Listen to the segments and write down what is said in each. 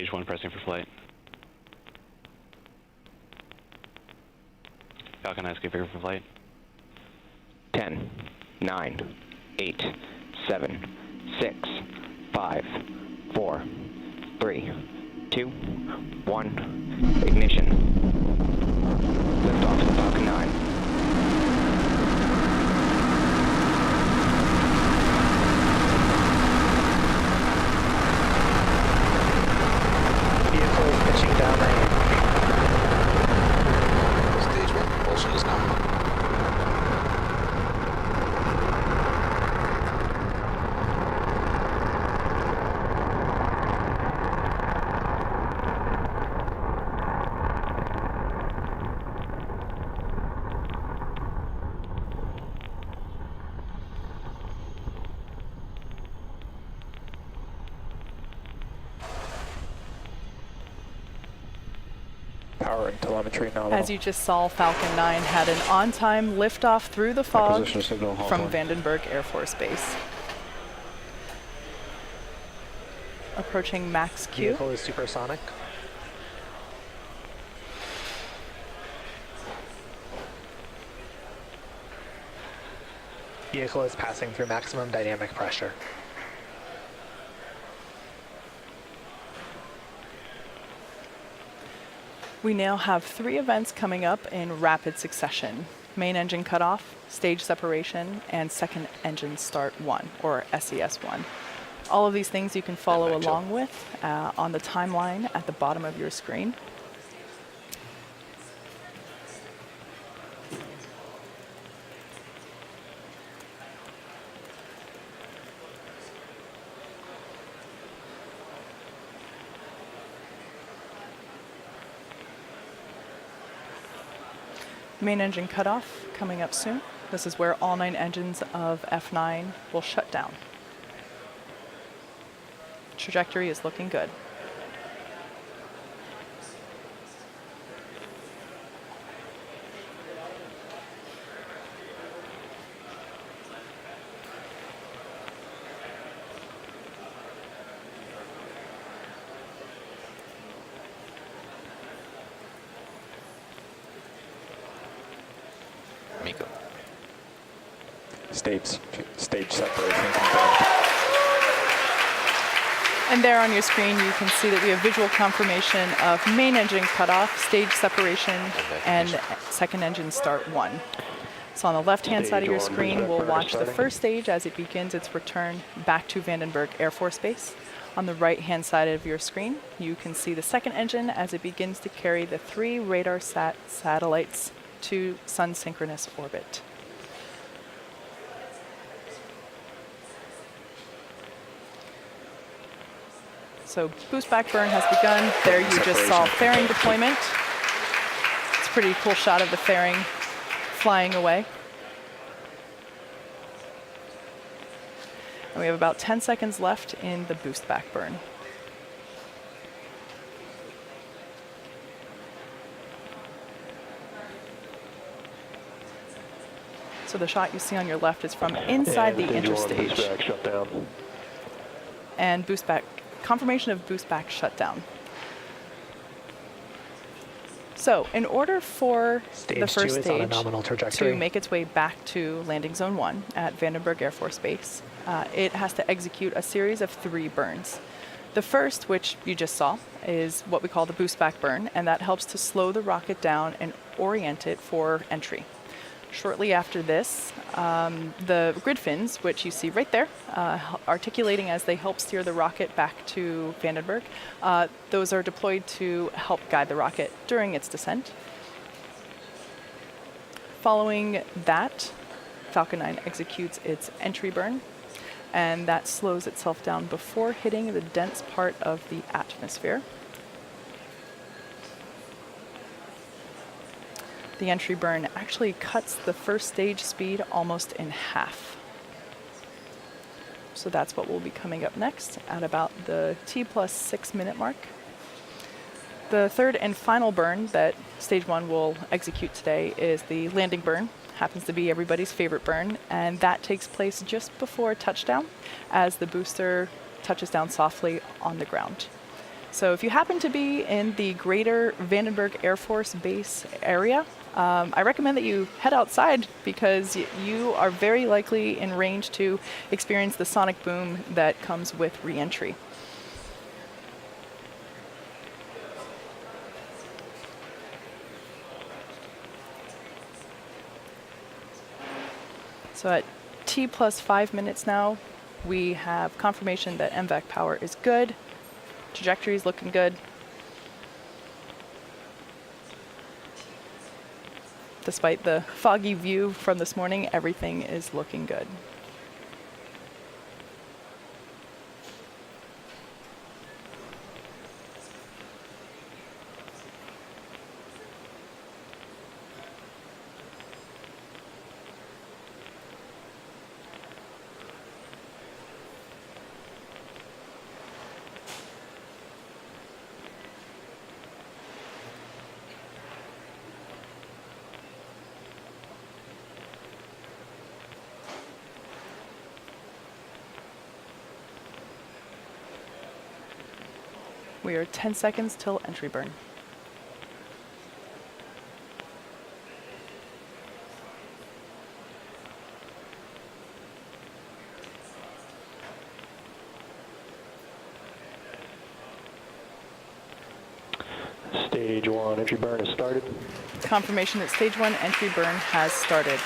Stage 1 pressing for flight. Falcon 9 get bigger for flight. 10, 9, 8, 7, 6, 5, 4, 3, 2, 1, ignition. Lift off the Falcon 9. Vehicle is pitching downrange. Stage 1 propulsion is nominal. Power and telemetry nominal. As you just saw, Falcon 9 had an on-time liftoff through the fog Acquisition signal, from Hawthorne. Vandenberg Air Force Base. Approaching max Q. Vehicle is supersonic. Vehicle is passing through maximum dynamic pressure. We now have 3 events coming up in rapid succession. Main engine cutoff, stage separation, and second engine start 1, or SES 1. All of these things you can follow along with on the timeline at the bottom of your screen. Main engine cutoff coming up soon. This is where all 9 engines of F9 will shut down. Trajectory is looking good. Miko. Stage separation confirmed. And there on your screen, you can see that we have visual confirmation of main engine cutoff, stage separation, and second engine start 1. So on the left-hand side of your screen, we'll watch the first stage as it begins its return back to Vandenberg Air Force Base. On the right-hand side of your screen, you can see the second engine as it begins to carry the 3 Radarsat satellites to sun-synchronous orbit. So boost back burn has begun. There you just saw fairing deployment. It's a pretty cool shot of the fairing flying away. And we have about 10 seconds left in the boost back burn. So the shot you see on your left is from inside the interstage. And boost back, confirmation of boost back shutdown. So in order for the first stage to make its way back to landing zone 1 at Vandenberg Air Force Base, it has to execute a series of 3 burns. The first, which you just saw, is what we call the boost back burn, and that helps to slow the rocket down and orient it for entry. Shortly after this, the grid fins, which you see right there, articulating as they help steer the rocket back to Vandenberg, those are deployed to help guide the rocket during its descent. Following that, Falcon 9 executes its entry burn, and that slows itself down before hitting the dense part of the atmosphere. The entry burn actually cuts the first stage speed almost in half. So that's what will be coming up next at about the T+6 minute mark. The third and final burn that stage 1 will execute today is the landing burn. Happens to be everybody's favorite burn, and that takes place just before touchdown as the booster touches down softly on the ground. So if you happen to be in the greater Vandenberg Air Force Base area, I recommend that you head outside because you are very likely in range to experience the sonic boom that comes with re-entry. So at T plus 5 minutes now, we have confirmation that MVAC power is good. Trajectory is looking good. Despite the foggy view from this morning, everything is looking good. We are 10 seconds till entry burn. Stage 1 entry burn has started. Confirmation that stage 1 entry burn has started.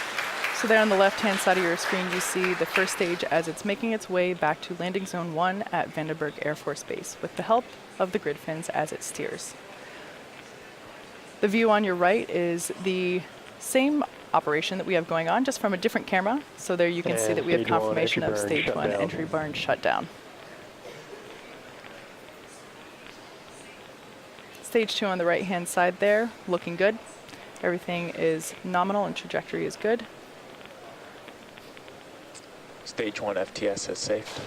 So there on the left-hand side of your screen, you see the first stage as it's making its way back to landing zone 1 at Vandenberg Air Force Base with the help of the grid fins as it steers. The view on your right is the same operation that we have going on, just from a different camera. So there you can see that we have confirmation of stage 1 entry burn shutdown. Stage 2 on the right-hand side there, looking good. Everything is nominal and trajectory is good. Stage 1 FTS is safe.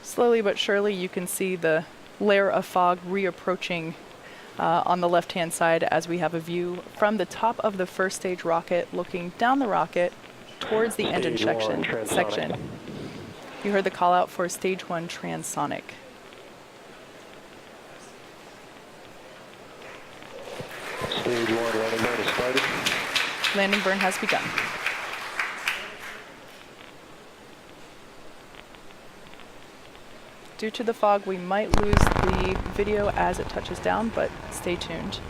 Slowly but surely you can see the layer of fog reapproaching on the left-hand side as we have a view from the top of the first stage rocket looking down the rocket towards the engine section. You heard the call out for stage 1 transonic. Stage 1 landing burn has started. Landing burn has begun. Due to the fog, we might lose the video as it touches down, but stay tuned.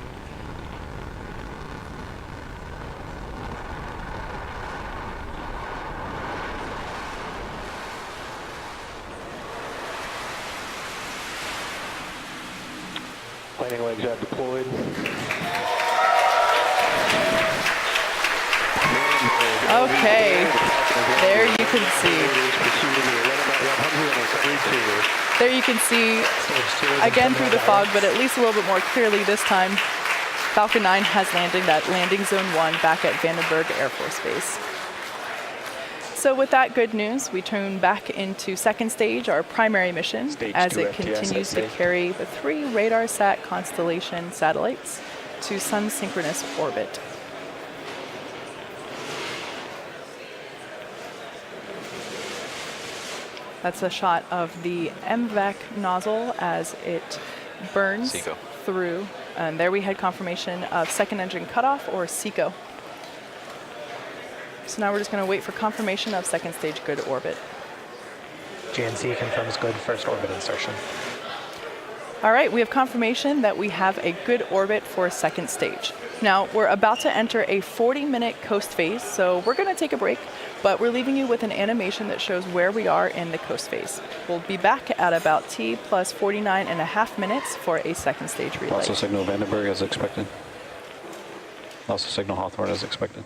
Landing legs have deployed. Okay, there you can see. There you can see, again through the fog, but at least a little bit more clearly this time, Falcon 9 has landed at landing zone 1 back at Vandenberg Air Force Base. So with that good news, we turn back into second stage, our primary mission, as it continues to carry the 3 Radarsat Constellation satellites to sun-synchronous orbit. That's a shot of the MVAC nozzle as it burns through. And there we had confirmation of second engine cutoff, or SECO. So now we're just going to wait for confirmation of second stage good orbit. GNC confirms good first orbit insertion. All right, we have confirmation that we have a good orbit for second stage. Now, we're about to enter a 40-minute coast phase, so we're going to take a break, but we're leaving you with an animation that shows where we are in the coast phase. We'll be back at about T plus 49.5 minutes for a second stage relay. Also signal Vandenberg as expected. Also signal Hawthorne as expected.